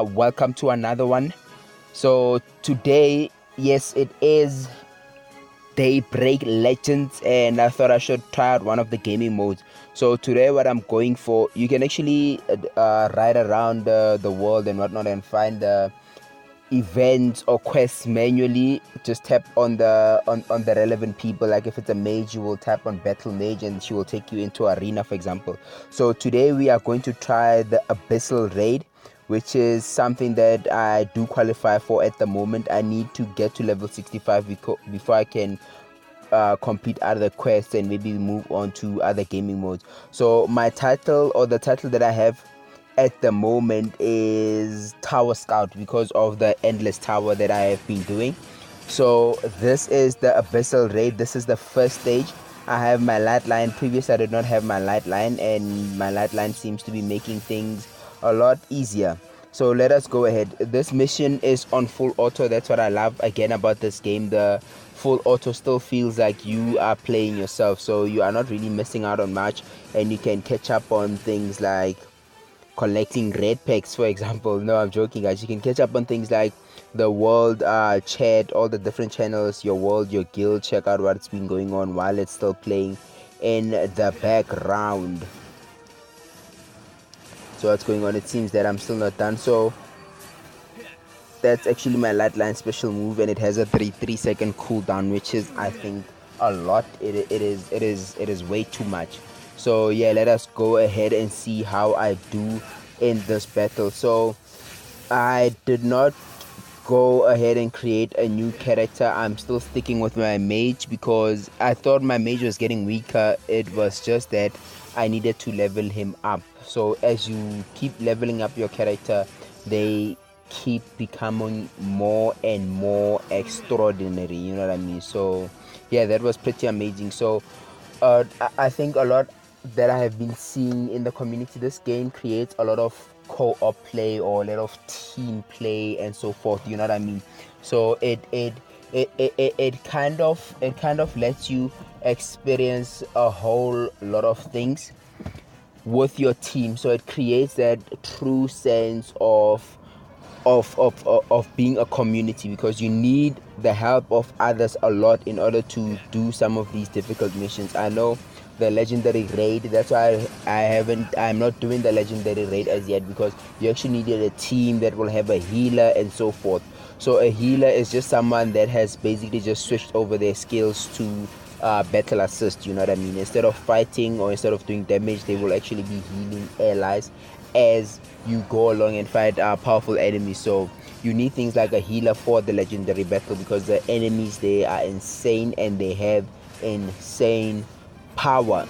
Welcome to another one. So today, yes, it is Daybreak Legends, and I thought I should try out one of the gaming modes. So today what I'm going for, you can actually ride around the world and whatnot and find events or quests manually. Just tap on the relevant people. Like if it's a mage, you will tap on battle mage and she will take you into arena, for example. So today we are going to try the Abyssal Raid, which is something that I do qualify for at the moment. I need to get to level 65 before I can complete other quests and maybe move on to other gaming modes. So my title, or the title that I have at the moment, is Tower Scout because of the endless tower that I have been doing. So this is the Abyssal Raid. This is the first stage. I have my light line. Previously I did not have my light line, and my light line seems to be making things a lot easier. So let us go ahead. This mission is on full auto. That's what I love again about this game. The full auto still feels like you are playing yourself, so you are not really missing out on much, and you can catch up on things like collecting red packs, for example. No, I'm joking, guys. You can catch up on things like the world chat, all the different channels, your world, your guild. Check out what's been going on while it's still playing in the background. So what's going on? It seems that I'm still not done. So that's actually my light line special move, and it has a 3 second cooldown, which is, I think, a lot. It is way too much. So yeah, let us go ahead and see how I do in this battle. So I did not go ahead and create a new character. I'm still sticking with my mage because I thought my mage was getting weaker. It was just that I needed to level him up. So as you keep leveling up your character, they keep becoming more and more extraordinary, you know what I mean? So yeah, that was pretty amazing. So I think a lot that I have been seeing in the community, this game creates a lot of co-op play or a lot of team play and so forth, you know what I mean? So it kind of lets you experience a whole lot of things with your team. So it creates that true sense of being a community, because you need the help of others a lot in order to do some of these difficult missions. I know the legendary raid, that's why I'm not doing the legendary raid as yet, because you actually needed a team that will have a healer and so forth. So a healer is just someone that has basically just switched over their skills to battle assist, you know what I mean? Instead of fighting or instead of doing damage, they will actually be healing allies as you go along and fight powerful enemies. So you need things like a healer for the legendary battle, because the enemies, they are insane and they have insane power.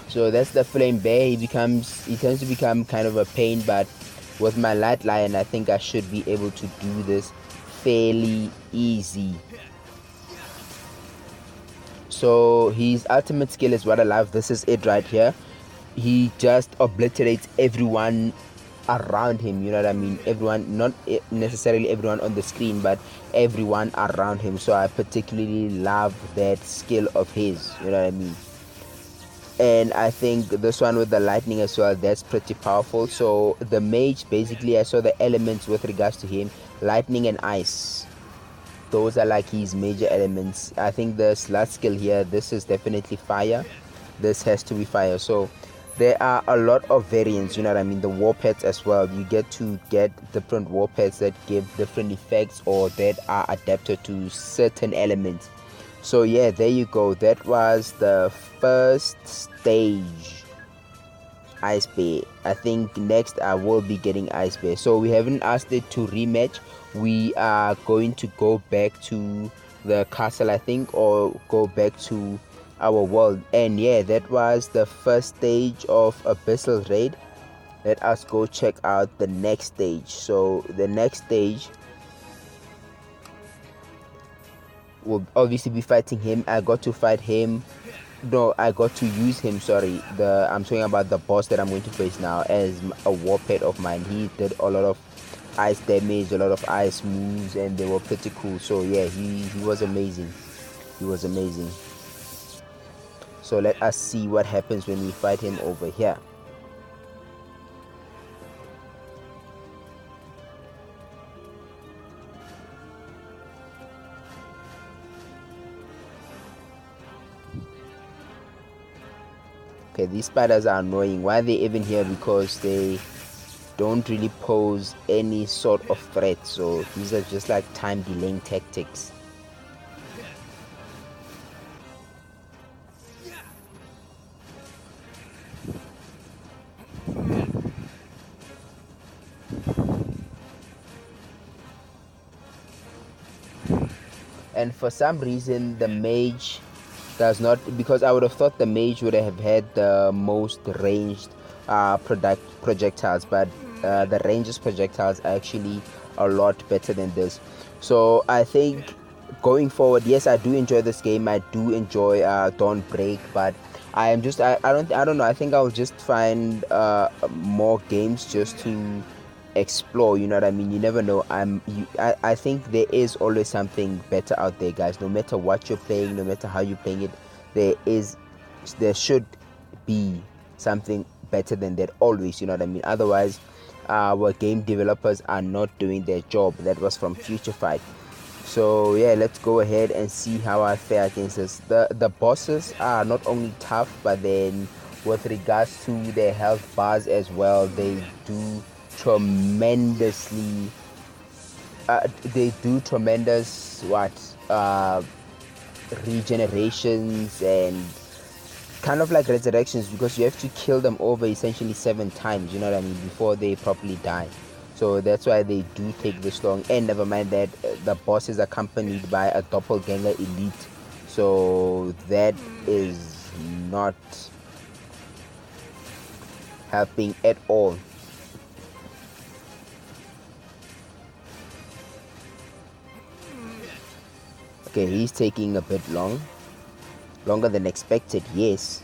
So that's the flame bear. He tends to become kind of a pain, but with my light lion, I think I should be able to do this fairly easy. So his ultimate skill is what I love. This is it right here. He just obliterates everyone around him, you know what I mean? Everyone, not necessarily everyone on the screen, but everyone around him. So I particularly love that skill of his, you know what I mean? And I think this one with the lightning as well, that's pretty powerful. So the mage, basically, I saw the elements with regards to him: lightning and ice. Those are like his major elements. I think the last skill here, this is definitely fire. This has to be fire. So there are a lot of variants, you know what I mean? The war pets as well, you get to get different war pets that give different effects or that are adapted to certain elements. So yeah, there you go. That was the first stage, Ice Bear. I think next I will be getting Ice Bear. So we haven't asked it to rematch. We are going to go back to the castle, I think, or go back to our world. And yeah, that was the first stage of Abyssal Raid. Let us go check out the next stage. So the next stage will obviously be fighting him. I got to fight him. No, I got to use him, sorry. I'm talking about the boss that I'm going to face now as a war pet of mine. He did a lot of ice damage, a lot of ice moves, and they were pretty cool. So yeah, he was amazing. He was amazing. So let us see what happens when we fight him over here. Okay, these spiders are annoying. Why are they even here? Because they don't really pose any sort of threat, so these are just like time delaying tactics. And for some reason the mage does not, because I would have thought the mage would have had the most ranged projectiles, but the ranges projectiles are actually a lot better than this. So I think going forward, yes, I do enjoy this game. I do enjoy Daybreak, but I am just I don't know. I think I'll just find more games just to explore, you know what I mean. You never know. I think there is always something better out there, guys. No matter what you're playing, no matter how you're playing it, there should be something better than that always, you know what I mean. Otherwise our game developers are not doing their job. That was from Future Fight. So yeah, let's go ahead and see how I fare against this. The bosses are not only tough, but then with regards to their health bars as well, they do tremendously tremendous regenerations and kind of like resurrections, because you have to kill them over essentially 7 times, you know what I mean, before they properly die. So that's why they do take this long. And never mind that the boss is accompanied by a doppelganger elite, so that is not helping at all. Okay, he's taking a bit longer than expected, yes.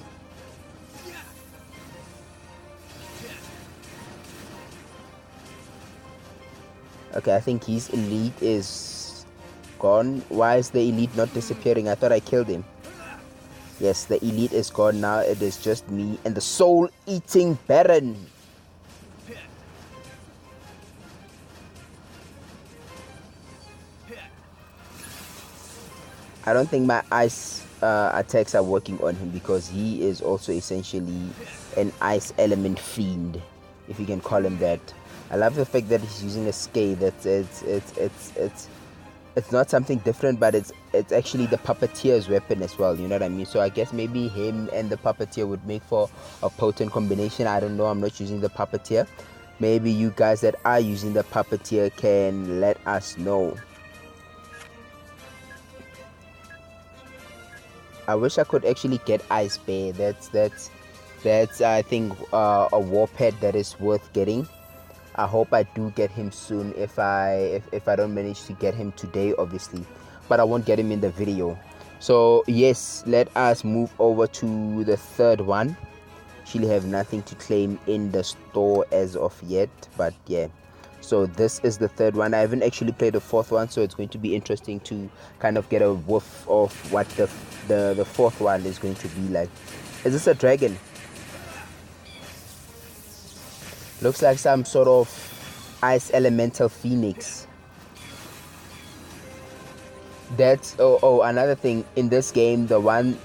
Okay, I think his elite is gone. Why is the elite not disappearing? I thought I killed him. Yes, the elite is gone now. It is just me and the soul-eating Baron. I don't think my ice attacks are working on him, because he is also essentially an ice element fiend, if you can call him that. I love the fact that he's using a scale. It's not something different, but it's actually the puppeteer's weapon as well, you know what I mean. So I guess maybe him and the puppeteer would make for a potent combination. I don't know. I'm not using the puppeteer. Maybe you guys that are using the puppeteer can let us know. I wish I could actually get Ice Bear. That's I think a war pet that is worth getting. I hope I do get him soon. If I don't manage to get him today, obviously, but I won't get him in the video. So yes, let us move over to the third one. Actually have nothing to claim in the store as of yet, but yeah. So this is the third one. I haven't actually played the fourth one, so it's going to be interesting to kind of get a whiff of what the fourth one is going to be like. Is this a dragon? Looks like some sort of ice elemental phoenix. That's another thing in this game. The one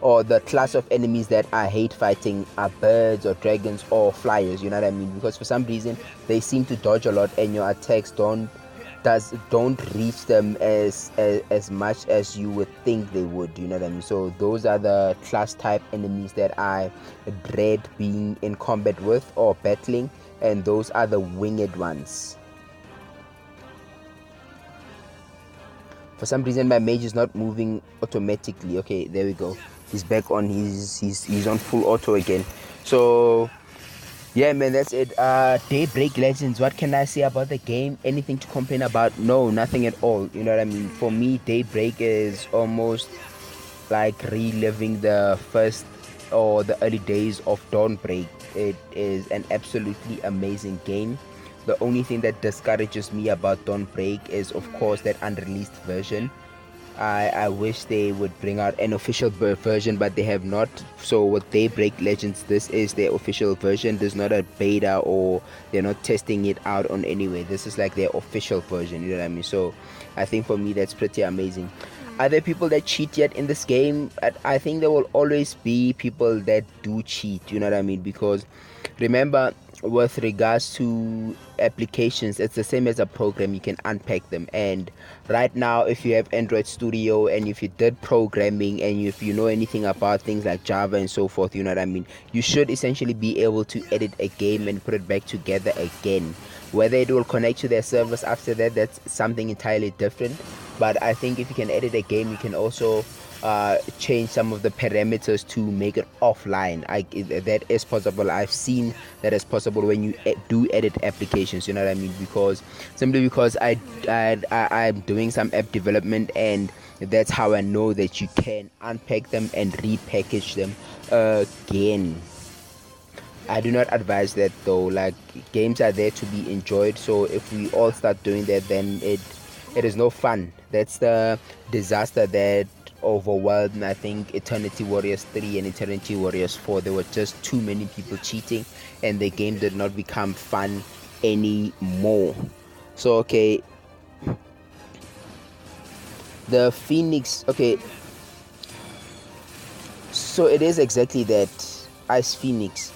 or the class of enemies that I hate fighting are birds or dragons or flyers, you know what I mean, because for some reason they seem to dodge a lot and your attacks don't reach them as much as you would think they would, you know what I mean. So those are the class type enemies that I dread being in combat with or battling, and those are the winged ones. For some reason my mage is not moving automatically. Okay, there we go. He's back on. He's on full auto again. So yeah, man, that's it. Daybreak Legends, what can I say about the game? Anything to complain about? No, nothing at all, you know what I mean. For me, Daybreak is almost like reliving the first or the early days of Daybreak. It is an absolutely amazing game. The only thing that discourages me about Daybreak is, of course, that unreleased version. I wish they would bring out an official version, but they have not. So with Daybreak Legends, this is their official version. There's not a beta, or they're not testing it out on anyway. This is like their official version, you know what I mean. So I think for me that's pretty amazing. Are there people that cheat yet in this game? I think there will always be people that do cheat, you know what I mean? Because remember, with regards to applications, it's the same as a program. You can unpack them, and right now, if you have Android Studio and if you did programming and if you know anything about things like Java and so forth, you know what I mean, you should essentially be able to edit a game and put it back together again. Whether it will connect to their servers after that, that's something entirely different. But I think if you can edit a game, you can also change some of the parameters to make it offline. That is possible. I've seen that is possible when you do edit applications, you know what I mean? Because simply because I'm doing some app development, and that's how I know that you can unpack them and repackage them again. I do not advise that though. Like, games are there to be enjoyed, so if we all start doing that, then it is no fun. That's the disaster that overwhelmed, I think, Eternity Warriors 3 and Eternity Warriors 4. There were just too many people cheating, and the game did not become fun anymore. So okay, the Phoenix, okay, so it is exactly that. Ice Phoenix,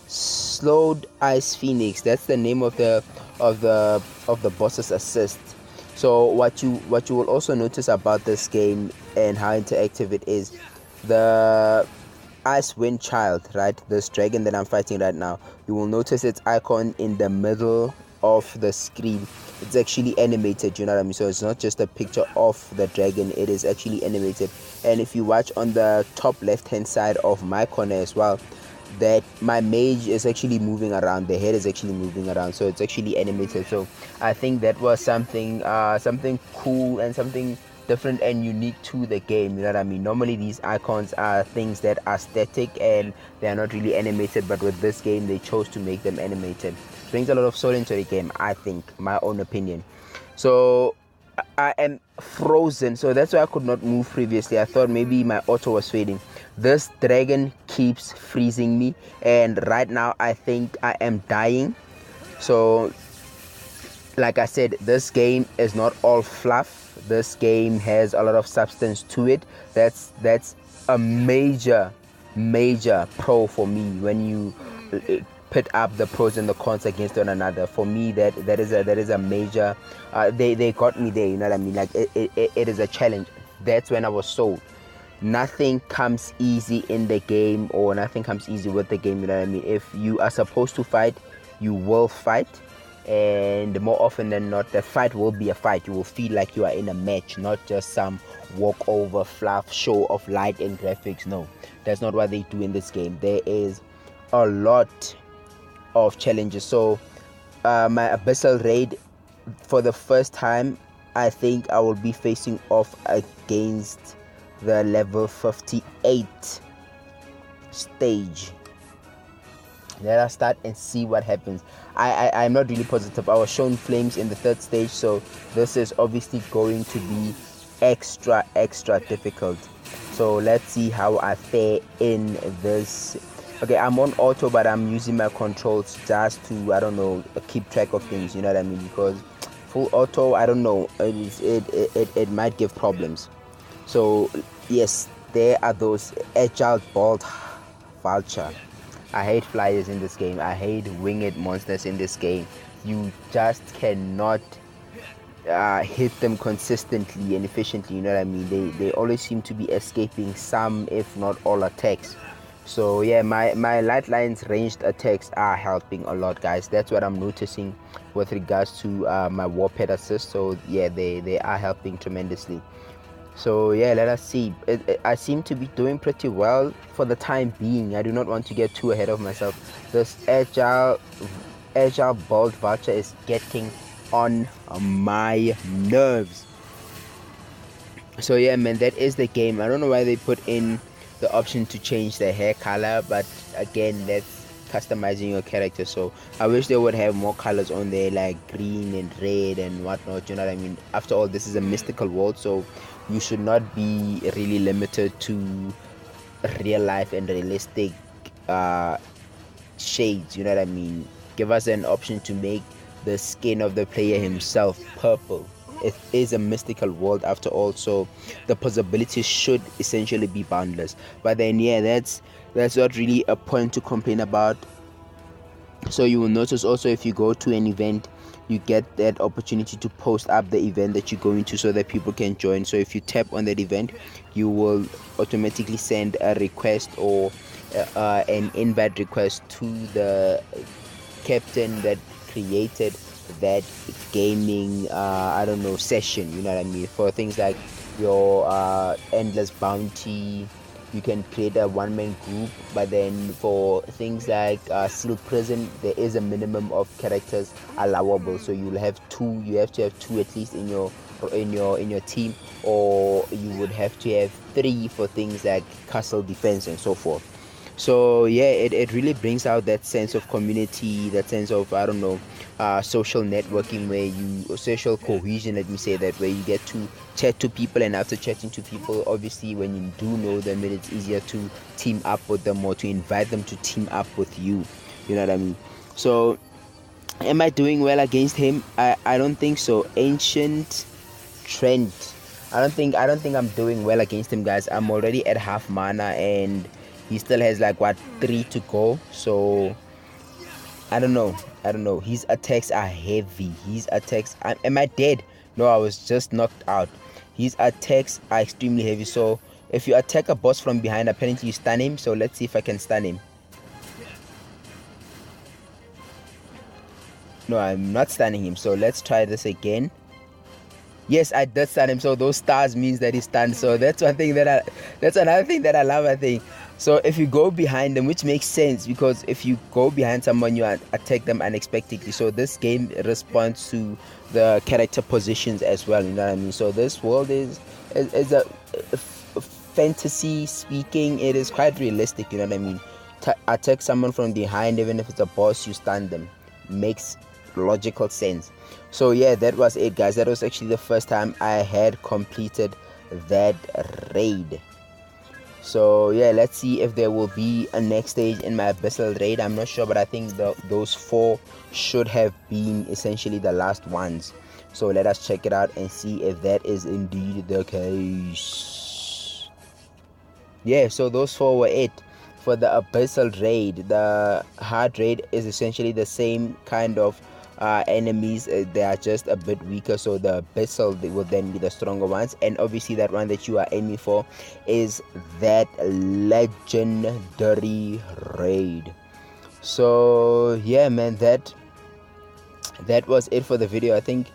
slowed Ice Phoenix, that's the name of the boss's assist. So what you will also notice about this game and how interactive it is, the Ice Wind Child, right, this dragon that I'm fighting right now, you will notice its icon in the middle of the screen. It's actually animated, you know what I mean? So it's not just a picture of the dragon, it is actually animated. And if you watch on the top left hand side of my corner as well, that my mage is actually moving around, the head is actually moving around, so it's actually animated. So I think that was something cool and something different and unique to the game, you know what I mean? Normally these icons are things that are static and they are not really animated, but with this game they chose to make them animated. It brings a lot of soul into the game, I think, my own opinion. So I am frozen, so that's why I could not move previously. I thought maybe my auto was fading. This dragon keeps freezing me, and right now I think I am dying. So like I said, this game is not all fluff. This game has a lot of substance to it. That's a major pro for me when you put up the pros and the cons against one another. For me, that is a major they got me there, you know what I mean? Like it is a challenge. That's when I was sold. Nothing comes easy in the game, or nothing comes easy with the game, you know what I mean? If you are supposed to fight, you will fight, and more often than not, the fight will be a fight. You will feel like you are in a match, not just some walkover fluff show of light and graphics. No, that's not what they do in this game. There is a lot of challenges. So my Abyssal Raid, for the first time, I think I will be facing off against the level 58 stage. Let us start and see what happens. I'm not really positive. I was shown flames in the third stage, so this is obviously going to be extra difficult. So let's see how I fare in this. Okay, I'm on auto, but I'm using my controls just to, I don't know, keep track of things, you know what I mean? Because full auto, I don't know, it might give problems. So yes, there are those agile bald vulture. I hate flyers in this game. I hate winged monsters in this game. You just cannot hit them consistently and efficiently, you know what I mean? They always seem to be escaping some, if not all, attacks. So yeah, my light lines ranged attacks are helping a lot, guys. That's what I'm noticing with regards to my warped assist. So yeah, they are helping tremendously. So yeah, let us see. I seem to be doing pretty well for the time being. I do not want to get too ahead of myself. This agile bald vulture is getting on my nerves. So yeah, man, that is the game. I don't know why they put in the option to change the hair color, but again, that's customizing your character. So I wish they would have more colors on there, like green and red and whatnot, you know what I mean? After all, this is a mystical world, so you should not be really limited to real life and realistic shades, you know what I mean? Give us an option to make the skin of the player himself purple it is a mystical world after all, so the possibilities should essentially be boundless. But then yeah, that's not really a point to complain about. So you will notice also, if you go to an event, you get that opportunity to post up the event that you're going to so that people can join. So if you tap on that event, you will automatically send a request or an invite request to the captain that created that gaming I don't know, session, you know what I mean, for things like your endless bounty. You can create a one-man group, but then for things like sealed prison, there is a minimum of characters allowable, so you have to have two at least in your team, or you would have to have 3 for things like castle defense and so forth. So yeah, it really brings out that sense of community, that sense of, I don't know, social networking, social cohesion, let me say that, where you get to chat to people, and after chatting to people, obviously when you do know them, then it's easier to team up with them or to invite them to team up with you, you know what I mean. So am I doing well against him? I don't think so. Ancient Trent, I don't think I'm doing well against him, guys. I'm already at half mana and he still has like 3 to go. So I don't know. His attacks are heavy. Am I dead? No, I was just knocked out. His attacks are extremely heavy. So if you attack a boss from behind, apparently you stun him. So let's see if I can stun him. No, I'm not stunning him. So let's try this again. Yes, I did stun him. So those stars means that he's stunned. So that's another thing that I love, I think. So if you go behind them, which makes sense, because if you go behind someone, you attack them unexpectedly. So this game responds to the character positions as well, you know what I mean. So this world is a fantasy speaking, it is quite realistic, you know what I mean. Attack someone from behind, even if it's a boss, you stun them. Makes logical sense. So yeah, that was it, guys. That was actually the first time I had completed that raid. So yeah, let's see if there will be a next stage in my Abyssal Raid. I'm not sure, but I think those 4 should have been essentially the last ones. So let us check it out and see if that is indeed the case. Yeah, so those 4 were it for the Abyssal Raid. The hard raid is essentially the same kind of enemies. They are just a bit weaker, so the Abyssal, they will then be the stronger ones, and obviously that one that you are aiming for is that legendary raid. So yeah, man, that was it for the video. I think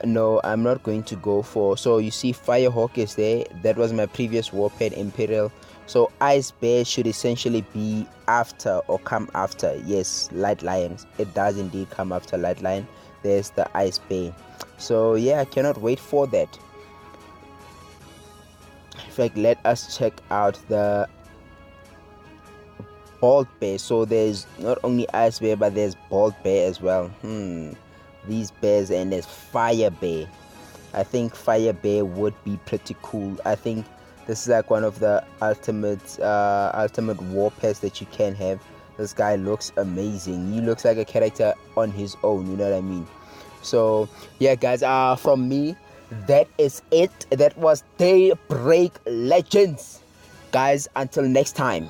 no, I'm not going to go for, so you see Firehawk is there. That was my previous warped Imperial. So Ice Bear should essentially be after, or come after, yes, Light Lions. It does indeed come after Light Lion. There's the Ice Bear. So yeah, I cannot wait for that. In fact, let us check out the Bald Bear. So there's not only Ice Bear, but there's Bald Bear as well. These bears, and there's Fire Bear. I think Fire Bear would be pretty cool. I think this is like one of the ultimate war pets that you can have. This guy looks amazing. He looks like a character on his own, you know what I mean. So yeah, guys, from me, that is it. That was Daybreak Legends, guys. Until next time.